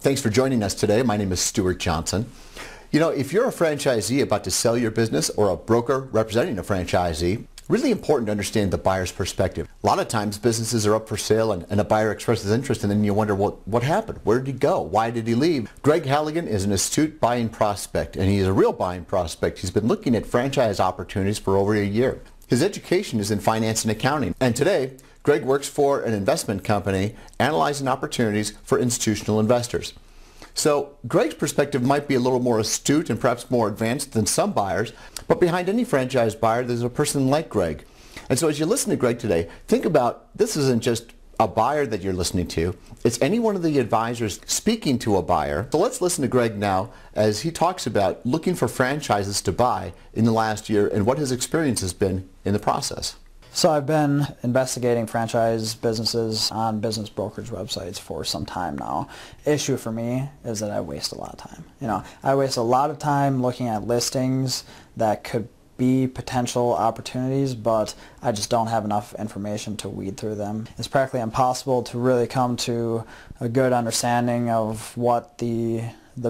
Thanks for joining us today. My name is Stuart Johnson. You know, if you're a franchisee about to sell your business or a broker representing a franchisee, really important to understand the buyer's perspective. A lot of times businesses are up for sale and a buyer expresses interest and then you wonder, what happened? Where did he go? Why did he leave? Greg Halagan is an astute buying prospect, and he's a real buying prospect. He's been looking at franchise opportunities for over a year. His education is in finance and accounting, and today Greg works for an investment company analyzing opportunities for institutional investors. So Greg's perspective might be a little more astute and perhaps more advanced than some buyers, but behind any franchise buyer there's a person like Greg. And so as you listen to Greg today, think about this isn't just a buyer that you're listening to, it's any one of the advisors speaking to a buyer. So let's listen to Greg now as he talks about looking for franchises to buy in the last year and what his experience has been in the process. So I've been investigating franchise businesses on business brokerage websites for some time now. Issue for me is that I waste a lot of time. I waste a lot of time looking at listings that could be potential opportunities, but I just don't have enough information to weed through them. It's practically impossible to really come to a good understanding of what the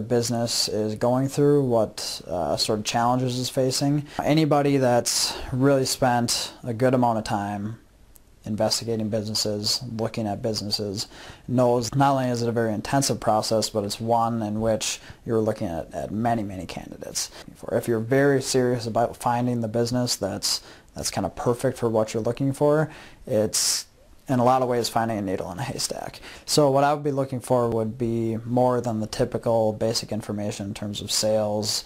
business is going through, what sort of challenges it's facing. Anybody that's really spent a good amount of time investigating businesses, looking at businesses, knows not only is it a very intensive process, but it's one in which you're looking at many candidates. If you're very serious about finding the business that's kind of perfect for what you're looking for, it's in a lot of ways finding a needle in a haystack. So what I would be looking for would be more than the typical basic information in terms of sales,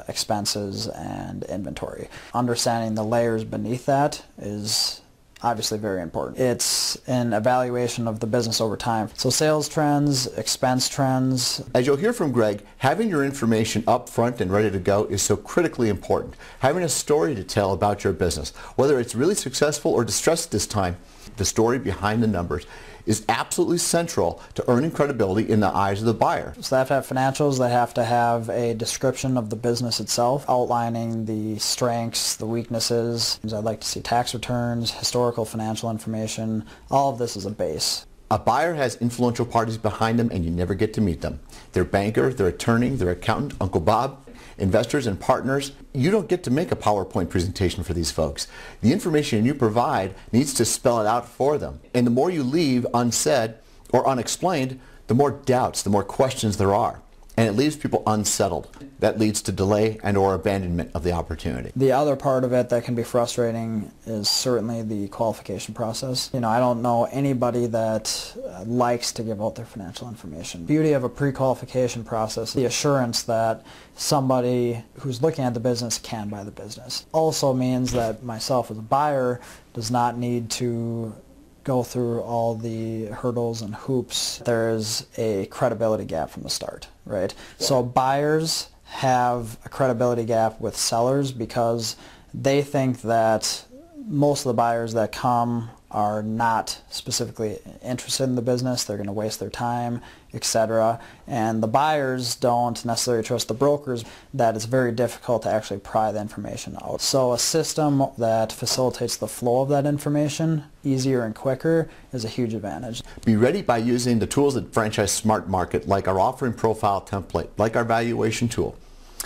expenses, and inventory. Understanding the layers beneath that is obviously very important. It's an evaluation of the business over time. So sales trends, expense trends. As you'll hear from Greg, having your information up front and ready to go is so critically important. Having a story to tell about your business, whether it's really successful or distressed this time, the story behind the numbers is absolutely central to earning credibility in the eyes of the buyer. So they have to have financials, they have to have a description of the business itself, outlining the strengths, the weaknesses. I'd like to see tax returns, historical financial information. All of this is a base. A buyer has influential parties behind them and you never get to meet them. Their banker, their attorney, their accountant, Uncle Bob, investors and partners. You don't get to make a PowerPoint presentation for these folks. The information you provide needs to spell it out for them. And the more you leave unsaid or unexplained, the more doubts, the more questions there are. And it leaves people unsettled. That leads to delay and or abandonment of the opportunity. The other part of it that can be frustrating is certainly the qualification process. I don't know anybody that likes to give out their financial information. The beauty of a pre-qualification process, the assurance that somebody who's looking at the business can buy the business. Also means that myself as a buyer does not need to go through all the hurdles and hoops. There's a credibility gap from the start, right? So buyers have a credibility gap with sellers because they think that most of the buyers that come are not specifically interested in the business, they're going to waste their time, etc. And the buyers don't necessarily trust the brokers, that it's very difficult to actually pry the information out. So a system that facilitates the flow of that information easier and quicker is a huge advantage. Be ready by using the tools at Franchise Smart Market, like our offering profile template, like our valuation tool.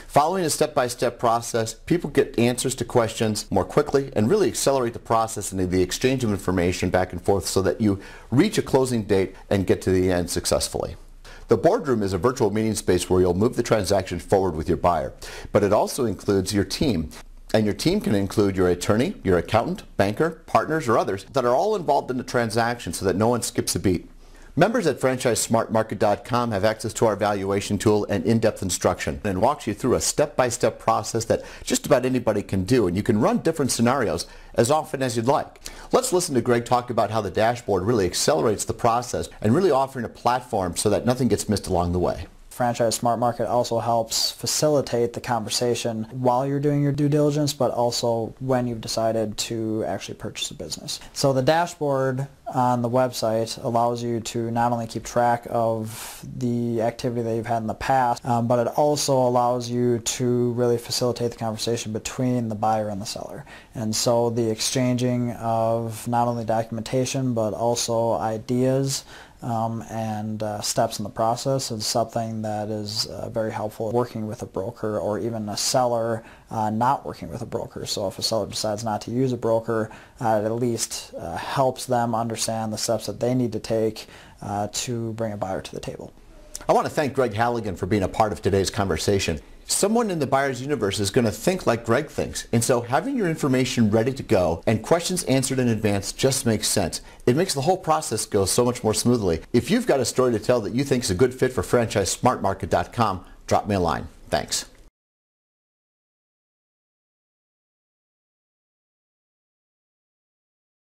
Following a step-by-step process, people get answers to questions more quickly and really accelerate the process and the exchange of information back and forth so that you reach a closing date and get to the end successfully. The boardroom is a virtual meeting space where you'll move the transaction forward with your buyer, but it also includes your team. And your team can include your attorney, your accountant, banker, partners, or others that are all involved in the transaction so that no one skips a beat. Members at franchisesmartmarket.com have access to our valuation tool and in-depth instruction and walks you through a step-by-step process that just about anybody can do, and you can run different scenarios as often as you'd like. Let's listen to Greg talk about how the dashboard really accelerates the process and really offering a platform so that nothing gets missed along the way. Franchise Smart Market also helps facilitate the conversation while you're doing your due diligence, but also when you've decided to actually purchase a business. So the dashboard on the website allows you to not only keep track of the activity that you've had in the past, but it also allows you to really facilitate the conversation between the buyer and the seller. And so the exchanging of not only documentation but also ideas and steps in the process is something that is very helpful working with a broker, or even a seller not working with a broker. So if a seller decides not to use a broker, it at least helps them understand the steps that they need to take to bring a buyer to the table. I want to thank Greg Halagan for being a part of today's conversation. Someone in the buyer's universe is going to think like Greg thinks, and so having your information ready to go and questions answered in advance just makes sense. It makes the whole process go so much more smoothly. If you've got a story to tell that you think is a good fit for FranchiseSmartMarket.com, drop me a line. Thanks.